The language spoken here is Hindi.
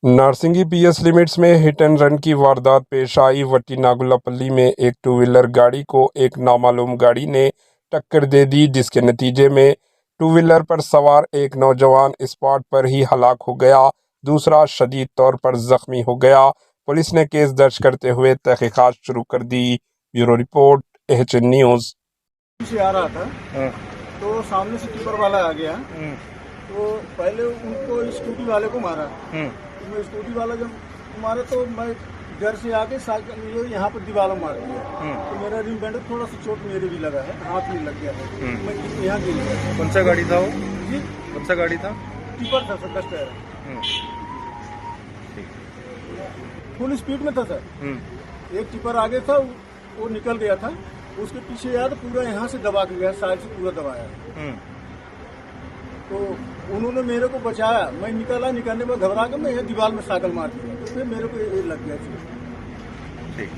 नारसिंगी पीएस लिमिट्स में हिट एंड रन की वारदात पेश आई। वट्टी नागुलापल्ली में एक टू व्हीलर गाड़ी को एक नामालूम गाड़ी ने टक्कर दे दी, जिसके नतीजे में टू व्हीलर पर सवार एक नौजवान स्पॉट पर ही हलाक हो गया, दूसरा शदीद तौर पर जख्मी हो गया। पुलिस ने केस दर्ज करते हुए तहकीकात शुरू कर दी। Bureau report, HN news. से आ रहा था तो सामने से टिपर वाला आ गया। तो पहले उनको स्कूटी वाले को मारा। तो मैं स्कूटी वाला जब मारा तो मैं घर से आके साइकिल यहाँ पर दीवार में मार दिया। तो मेरा रिम बैंड थोड़ा सा चोट मेरे भी लगा है, हाथ में लग गया है। मैं यहाँ गिर गया। कौन सा गाड़ी था वो? जी, कौन सा गाड़ी था? टिपर था सर, 10 टायर, फुल स्पीड में था सर। एक टिपर आगे था, वो निकल गया था, उसके पीछे यार पूरा यहाँ से दबा के गया, साइड से पूरा दबाया। तो उन्होंने मेरे को बचाया, मैं निकलने में घबरा के मैं ये दीवार में साइकिल मार दिया, तो फिर मेरे को ये लग गया। ठीक।